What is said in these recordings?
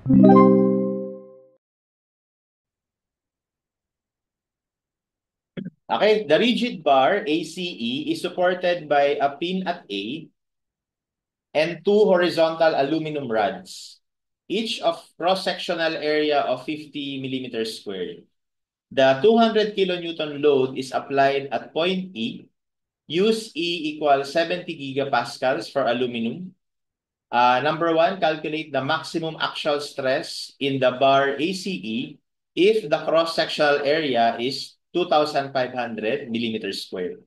Okay, the rigid bar, ACE, is supported by a pin at A and two horizontal aluminum rods, each of cross-sectional area of 50 millimeters squared. The 200 kilonewton load is applied at point E. Use E equals 70 gigapascals for aluminum. Number one, calculate the maximum axial stress in the bar ACE if the cross-sectional area is 2,500 millimeters squared.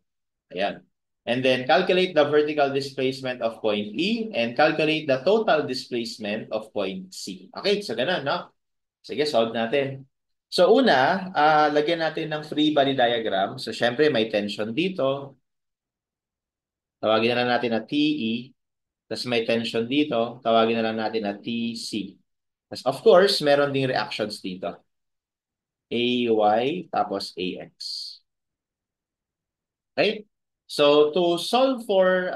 Ayan. And then calculate the vertical displacement of point E and calculate the total displacement of point C. Okay, so ganun, no? Sige, solve natin. So una, lagyan natin ng free body diagram. So syempre may tension dito. Tawagin na lang natin na TE. Tapos may tension dito. Tawagin na lang natin na TC. Tapos of course, meron ding reactions dito. AY tapos AX. Okay? So to solve for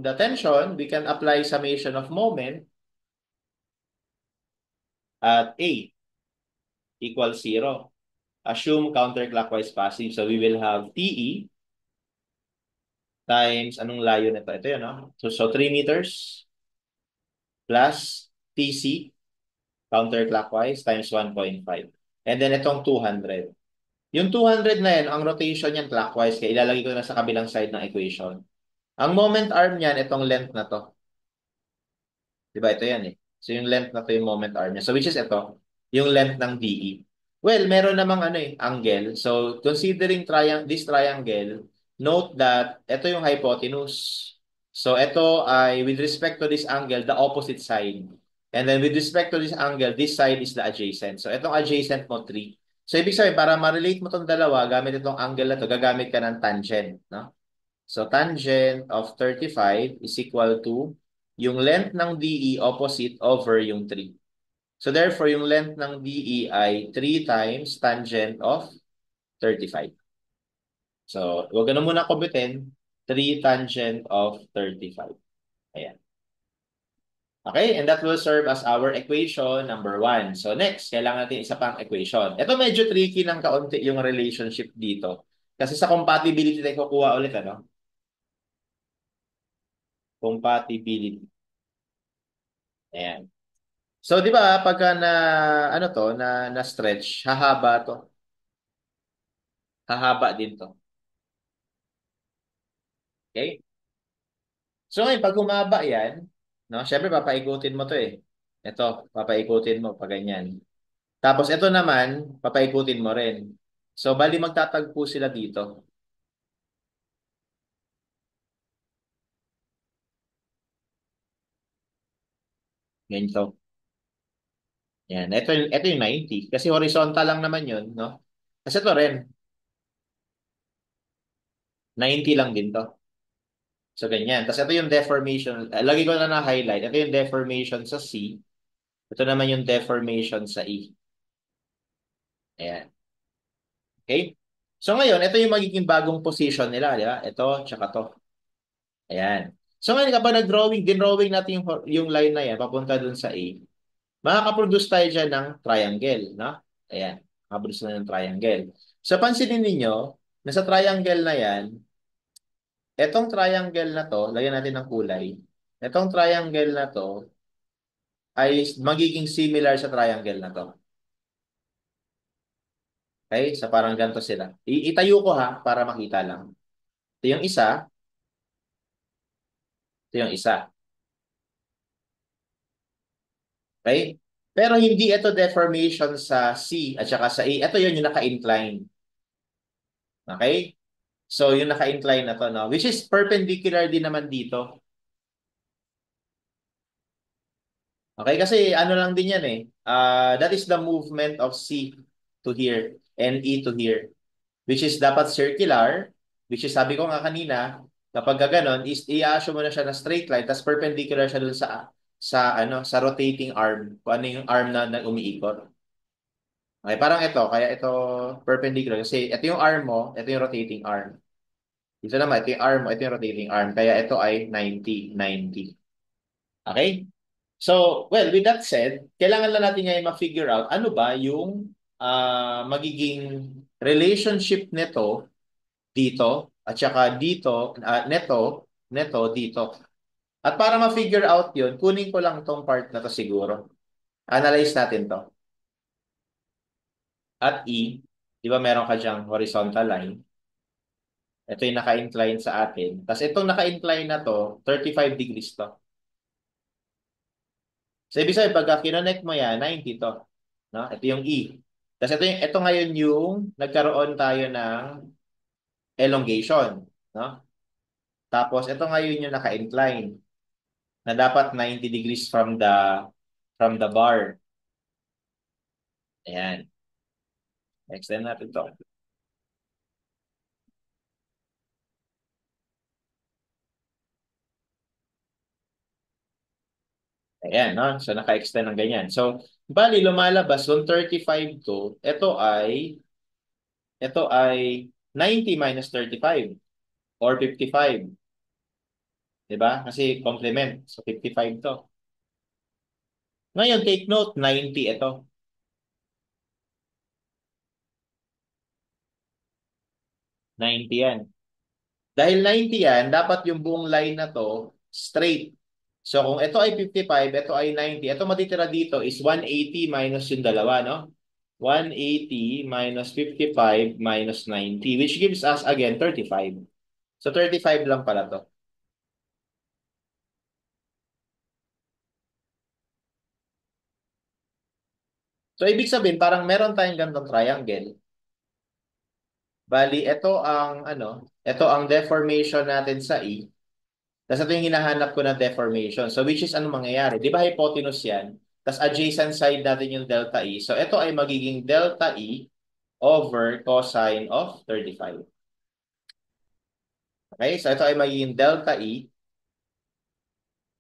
the tension, we can apply summation of moment at A equals 0. Assume counterclockwise passive. So we will have TE times, anong layo nito? Ito yun, no? So 3 meters plus TC counterclockwise times 1.5. And then itong 200. Yung 200 na yan, ang rotation yan clockwise. Kaya ilalagay ko na sa kabilang side ng equation. Ang moment arm niyan, itong length na to. Diba? Ito yan eh. So yung length na to yung moment arm niya. So which is ito, yung length ng DE. Well, meron namang ano eh, angle. So considering this triangle, note that ito yung hypotenuse. So ito ay with respect to this angle, the opposite side. And then with respect to this angle, this side is the adjacent. So itong adjacent mo 3. So ibig sabihin, para ma-relate mo itong dalawa, gamit itong angle na to, gagamit ka ng tangent. No? So tangent of 35 is equal to yung length ng DE opposite over yung 3. So therefore, yung length ng DE ay 3 times tangent of 35. So, huwag ka na muna kubitin. 3 tangent of 35. Ayan. Okay, and that will serve as our equation number 1. So next, kailangan natin isa pang equation. Ito medyo tricky ng kaunti yung relationship dito. Kasi sa compatibility tayo kukuha ulit, ano? Compatibility. Ayan. So, di ba, pagka na, ano to, na stretch, hahaba to. Hahaba din to. Okay? So, ngayon, pag humaba yan, no, syempre, papaikutin mo to eh. Ito, papaikutin mo pa ganyan. Tapos, ito naman, papaikutin mo rin. So, bali magtatagpo sila dito. Ganito. Yan. Ito yung 90. Kasi horizontal lang naman yun, no? Kasi ito rin, 90 lang din to. So, ganyan. Tapos, ito yung deformation. Lagi ko na na-highlight. Ito yung deformation sa C. Ito naman yung deformation sa E. Ayan. Okay? So ngayon, ito yung magiging bagong position nila, di ba? Ito, tsaka to. Ayan. So ngayon, kapag nag-drawing, din-drawing natin yung line na yan, papunta dun sa A, makakaproduce tayo dyan ng triangle, no? Ayan. Makaproduce na ng triangle. So pansinin ninyo, nasa triangle na yan, etong triangle na to, lagyan natin ng kulay, etong triangle na to, ay magiging similar sa triangle na to. Okay? So parang ganito sila. Itayo ko ha, para makita lang. Ito yung isa, ito yung isa. Okay? Pero hindi ito deformation sa C at saka sa A. Ito yun yung naka-incline. Okay? So, yung naka-incline na to, no? Which is perpendicular din naman dito. Okay? Kasi ano lang din yan eh. That is the movement of C to here and E to here. Which is dapat circular. Which is sabi ko nga kanina, kapag ganon, is i-assume mo na siya na straight line tapos perpendicular siya dun sa rotating arm. Kung ano yung arm na umiikot. Okay, parang ito. Kaya ito perpendicular. Kasi ito yung arm mo, ito yung rotating arm. Dito naman, ito yung arm mo, ito yung rotating arm. Kaya ito ay 90, 90. Okay? So, well, with that said, kailangan lang natin ngayon ma-figure out ano ba yung magiging relationship nito dito at saka dito, neto dito. At para ma-figure out yun, kunin ko lang tong part na to siguro. Analyze natin to. At E, di ba meron ka diyang horizontal line? Ito yung naka-incline sa atin. Tapos itong naka-incline na to, 35 degrees to. So, ibig sabihin, pagka kinonect mo yan, 90 to. No? Ito yung E. Tapos ito ngayon yung nagkaroon tayo ng elongation. No? Tapos ito ngayon yung naka-incline na dapat 90 degrees from the bar. Ayan. Extend natin to. Ayan, no? So, naka-extend ng ganyan. So, bali, lumalabas yung 35 to, ito ay 90 minus 35 or 55. Diba? Kasi complement. So, 55 to. Ngayon, take note, 90 ito. 90 yan. Dahil 90 yan, dapat yung buong line na to straight. So kung ito ay 55, ito ay 90, ito matitira dito is 180 minus yung dalawa, no? 180 minus 55 minus 90, which gives us again 35. So 35 lang pala to. So ibig sabihin, parang meron tayong ganitong triangle. Bali, ito ang deformation natin sa E. Tapos ito yung hinahanap ko na deformation. So which is ano mangyayari? Di ba hypotenuse yan? Tapos adjacent side natin yung delta E. So ito ay magiging delta E over cosine of 35. Okay? So ito ay magiging delta E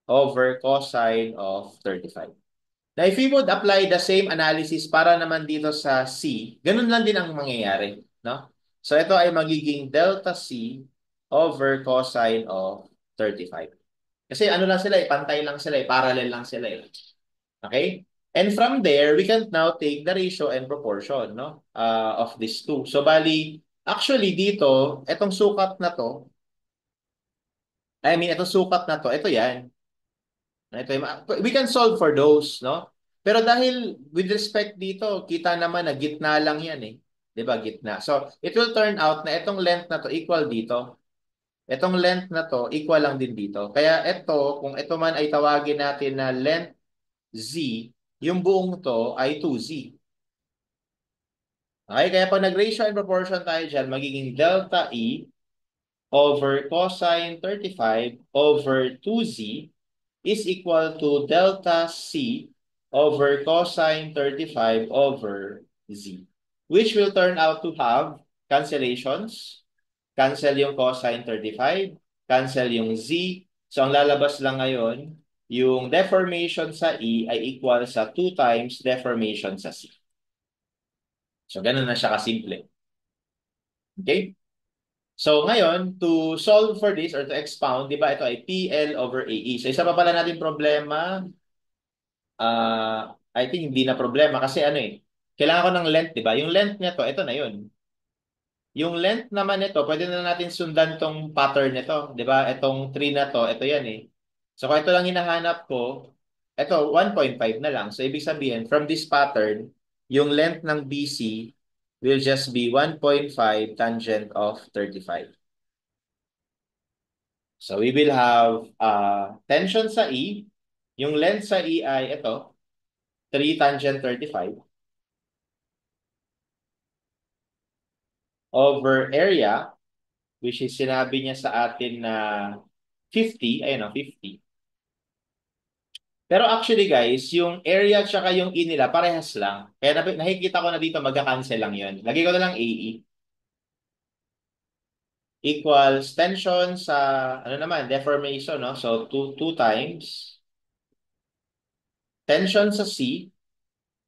over cosine of 35. Now if we would apply the same analysis para naman dito sa C, ganun lang din ang mangyayari. No? So ito ay magiging delta C over cosine of 35. Kasi ano lang sila pantay lang sila parallel lang sila Okay? And from there, we can now take the ratio and proportion, no? Of these two. So bali, actually dito, etong sukat na to, itong sukat na to, ito yan. We can solve for those, no? Pero dahil with respect dito, kita naman na gitna lang yan 'Di ba? Gitna. So, it will turn out na itong length na to equal dito. Itong length na to equal lang din dito. Kaya ito, kung ito man ay tawagin natin na length Z, yung buong to ay 2Z. Okay? Kaya pag nag-ratio and proportion tayo dyan, magiging delta E over cosine 35 over 2Z is equal to delta C over cosine 35 over Z, which will turn out to have cancellations. Cancel yung cosine 35, cancel yung Z. So, ang lalabas lang ngayon, yung deformation sa E ay equal sa 2 times deformation sa C. So, ganun na siya kasimple. Okay? So, ngayon, to solve for this or to expound, di ba, ito ay PL over AE. So, isa pa pala natin problema, I think hindi na problema kasi kailangan ko ng length, di ba? Yung length nito, ito na yun. Yung length naman nito, pwede na natin sundan tong pattern nito, di ba? Itong tree na to, ito yan So, kung ito lang hinahanap ko, ito, 1.5 na lang. So, ibig sabihin, from this pattern, yung length ng BC will just be 1.5 tangent of 35. So, we will have tension sa E. Yung length sa E ay ito, 3 tangent 35 over area, which is sinabi niya sa atin na 50, ayun 50. Pero actually guys, yung area tsaka yung E nila parehas lang. Kaya nakikita ko na dito magka-cancel lang yun. Lagay ko na lang AE equals tension sa ano naman, deformation, no? So 2 times tension sa C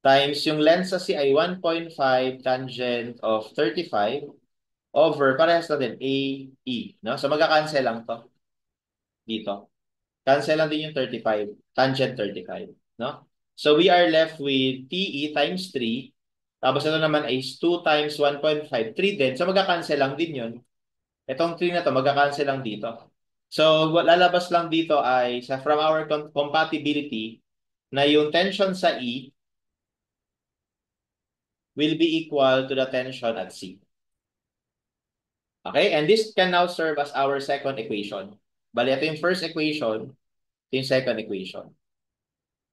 times yung length sa C ay 1.5 tangent of 35 over parehas na din AE, no? So magka-cancel lang to dito. Cancel lang din yung 35. Tangent 35. No? So we are left with TE times 3. Tapos ito naman is 2 times 1.5. 3 din. So magka-cancel lang din yun. Itong 3 na to, magka-cancel lang dito. So lalabas lang dito ay sa from our compatibility na yung tension sa E will be equal to the tension at C. Okay? And this can now serve as our second equation. Bali, ito yung first equation, ito yung second equation.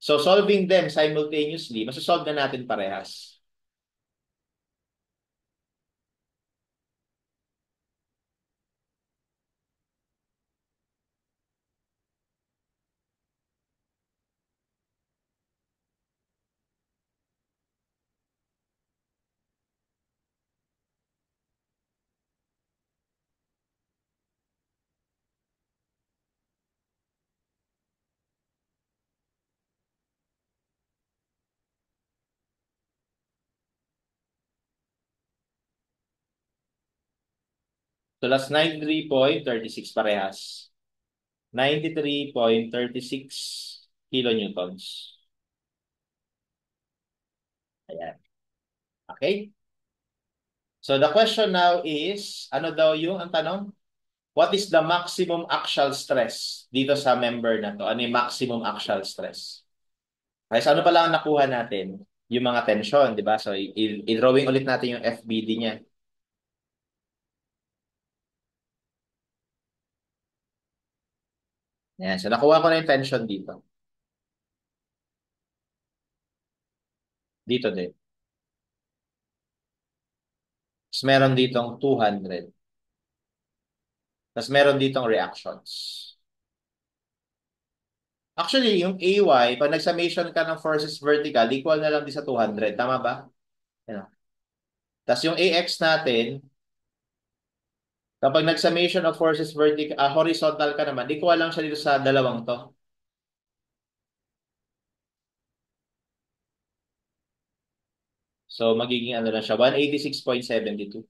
So, solving them simultaneously, masasolve na natin parehas. So, that's 93.36 parehas. 93.36 kilonewtons. Ayan. Okay? So, the question now is, ano daw yung ang tanong? What is the maximum axial stress dito sa member na to? Ano yung maximum axial stress? Okay, so ano pala ang nakuha natin? Yung mga tension, di ba? So, i-drawing ulit natin yung FBD niya. Yan. So, nakuha ko na yung tension dito. Dito din. Tapos meron ditong 200. Tapos meron ditong reactions. Actually, yung AY, pag nag-summation ka ng forces vertical, equal na lang din sa 200. Tama ba? Yan. Tapos yung AX natin, kapag nag-summation of forces vertical, horizontal ka naman, equal lang siya dito sa dalawang to. So, magiging ano lang siya, 186.72.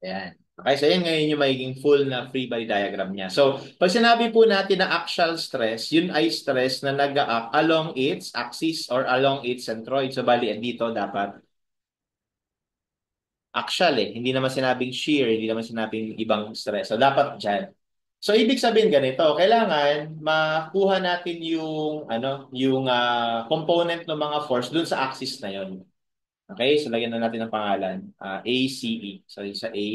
Ayan. Okay, so yan ngayon yung magiging full na free body diagram niya. So, pag sinabi po natin na axial stress, yun ay stress na nag-a-act along its axis or along its centroid. So, bali, dito dapat axial eh. Hindi naman sinabing shear, hindi naman sinabing ibang stress. So, dapat dyan. So, ibig sabihin ganito, kailangan makuha natin yung, yung component ng mga force dun sa axis na yon. Okay, so lagyan na natin ng pangalan. ACE. So, sa A,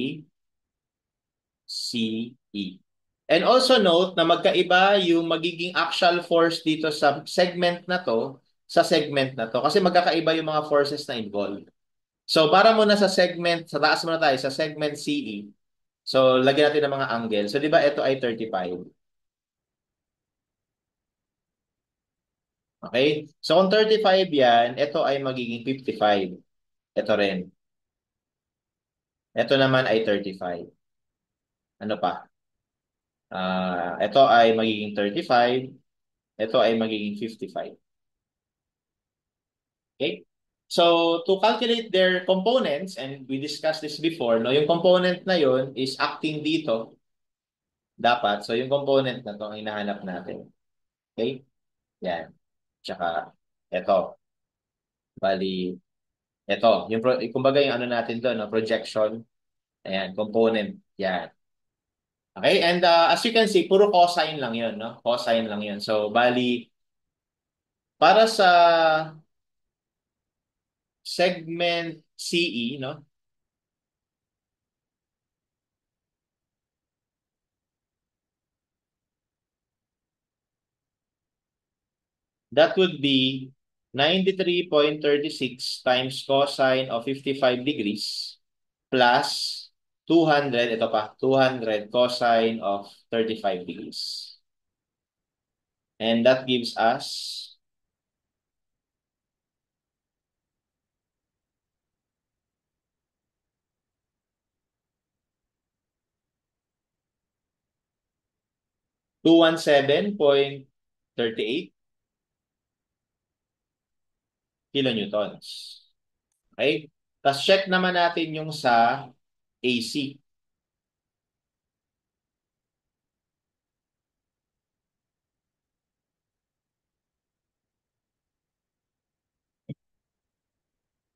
CE. And also note na magkaiba yung magiging axial force dito sa segment na to sa segment na to kasi magkakaiba yung mga forces na involved. So para muna sa segment, sa taas muna tayo sa segment CE. So lagyan natin ng mga angle. So di ba ito ay 35. Okay? So kung 35 yan, ito ay magiging 55. Ito rin. Ito naman ay 35. Ano pa? Ito ay magiging 35. Ito ay magiging 55. Okay? So, to calculate their components, and we discussed this before, no, yung component na yon is acting dito, dapat. So, yung component na to ang hinahanap natin. Okay? Yan. Tsaka, ito. Bali, ito. Yung, kumbaga yung ano natin doon, no, projection. Ayan, component. Yan. Okay? And as you can see, puro cosine lang yon, no? Cosine lang yon. So, bali, para sa segment CE, no? That would be 93.36 times cosine of 55 degrees plus 200, ito pa, 200 cosine of 35 degrees. And that gives us 217.38 kilonewtons. Okay? Tapos check naman natin yung sa AC.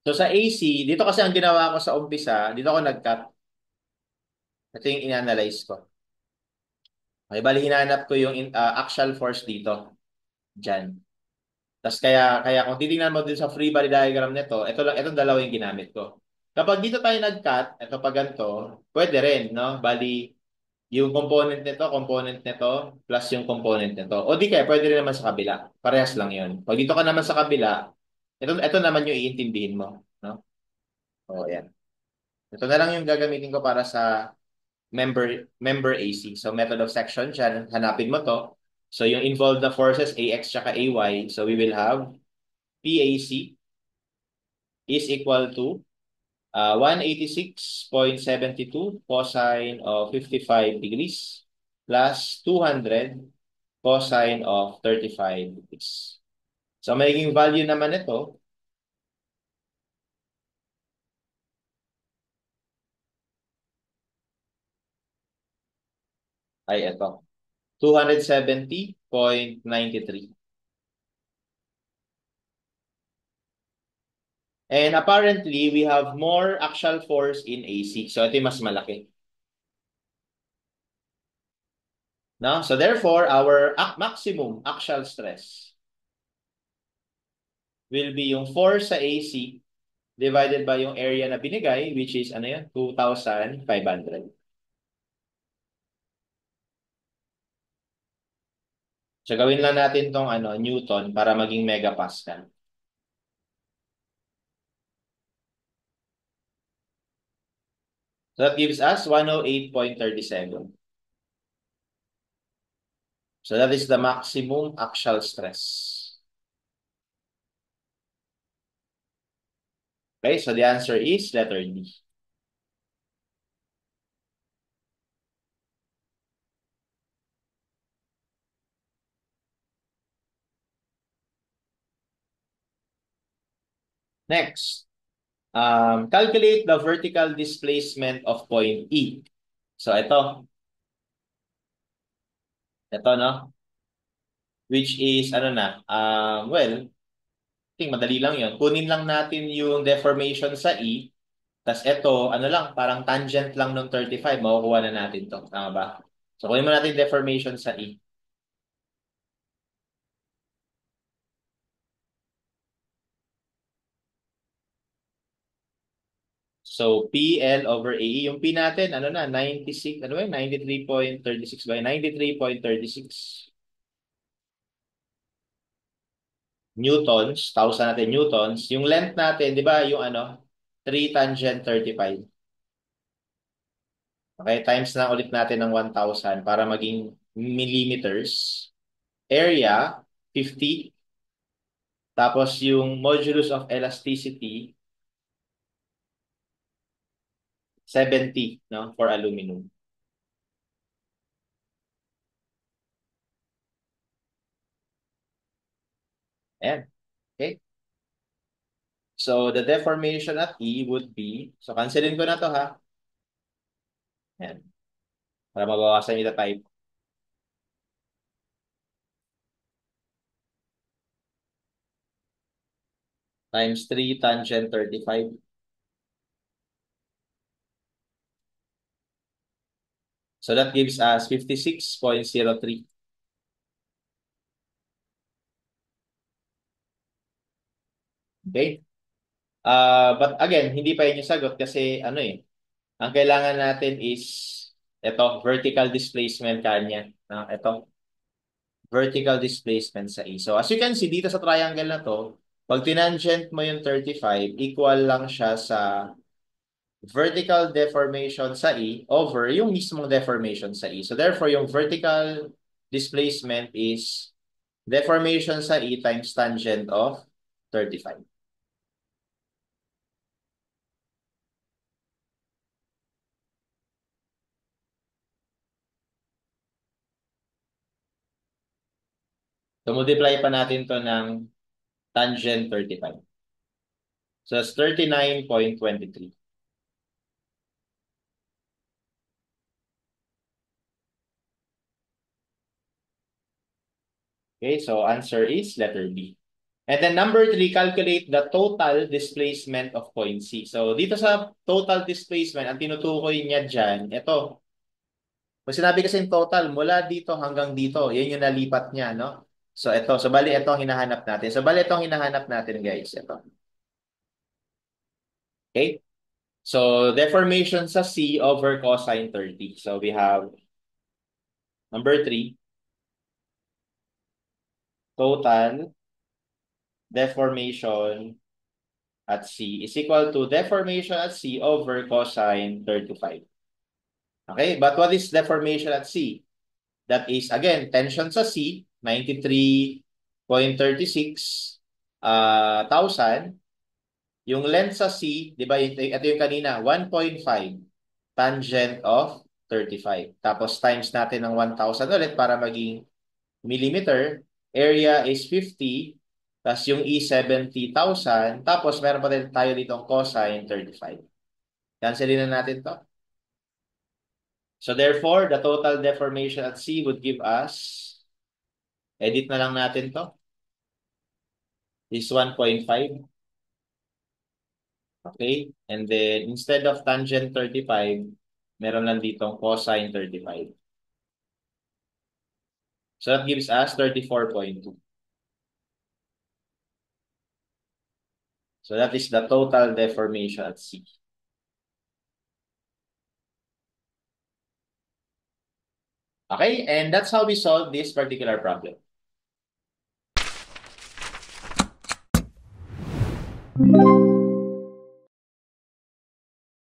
So sa AC, dito kasi ang ginawa ko sa umpisa, dito ako nag-cut. Ito yung in-analyze ko. Okay, bali hinanap ko yung axial force dito. Diyan. Tapos kaya kung titingnan mo din sa free body diagram nito, ito lang, itong dalawa yung ginamit ko. Kapag dito tayo nag-cut, ito pa ganito, pwede rin, no? Bali, yung component nito, plus yung component nito. O di kaya, pwede rin naman sa kabila. Parehas lang yun. Pag dito ka naman sa kabila, ito naman yung iintindihin mo, no? O, yan. Ito na lang yung gagamitin ko para sa member AC. So, method of section, dyan, hanapin mo to. So, yung involved na forces, AX tsaka AY. So, we will have PAC is equal to 186.72 cosine of 55 degrees plus 200 cosine of 35 degrees. So, magiging value naman ito ay ito, 270.93. And apparently, we have more axial force in AC. So, ito yung mas malaki. No? So, therefore, our maximum axial stress will be yung force sa AC divided by yung area na binigay, which is, ano yan, 2,500. So, gawin lang natin tong Newton para maging megapascal. So, that gives us 108.37. So, that is the maximum axial stress. Okay, so the answer is letter D. Next, calculate the vertical displacement of point E. So, ito, no? Which is, ano na, well, I think madali lang yon. Kunin lang natin yung deformation sa E, tas ito, ano lang, parang tangent lang ng 35, makukuha na natin to. Tama ba? So, kunin mo natin deformation sa E. So, PL over AE. Yung P natin, ano na, 96, ano ba yun? 93.36 ba yun? 93.36 newtons. Thousand natin newtons. Yung length natin, di ba, yung 3 tangent 35. Okay, times na ulit natin ng 1,000 para maging millimeters. Area, 50. Tapos yung modulus of elasticity, 70, no, for aluminum. Ayan. Okay. So, the deformation at E would be, so cancelin ko na to ha. Ayan. Para mabawasan yung type. Times 3 tangent 35. So, that gives us 56.03. Okay? But again, hindi pa yun yung sagot kasi ang kailangan natin is vertical displacement kanya. Ito, vertical displacement sa E. So, as you can see, dito sa triangle na to, pag tinangent mo yung 35, equal lang siya sa vertical deformation sa E over yung mismong deformation sa E. So, therefore, yung vertical displacement is deformation sa E times tangent of 35. So, multiply pa natin to ng tangent 35. So that's 39.23. Okay, so answer is letter B. And then number 3, calculate the total displacement of point C. So dito sa total displacement, ang tinutukoy niya dyan, ito. Pag sinabi kasi total, mula dito hanggang dito, yan yung nalipat niya, no? So ito, so bali ito ang hinahanap natin. So bali ito ang hinahanap natin, guys. Ito. Okay? So deformation sa C over cosine 30. So we have number 3, total deformation at C is equal to deformation at C over cosine 35. Okay, but what is deformation at C? That is, again, tension sa C, 93.36 thousand. Yung length sa C, di ba, ito yung kanina, 1.5 tangent of 35. Tapos times natin ng 1,000 ulit para maging millimeter. Area is 50. Tapos yung E, 70,000. Tapos meron pa din tayo ditong cosine 35. Cancelin na natin to. So therefore, the total deformation at C would give us, edit na lang natin to, is 1.5. Okay? And then, instead of tangent 35, meron lang ditong cosine 35. So that gives us 34.2. So that is the total deformation at C. Okay? And that's how we solve this particular problem.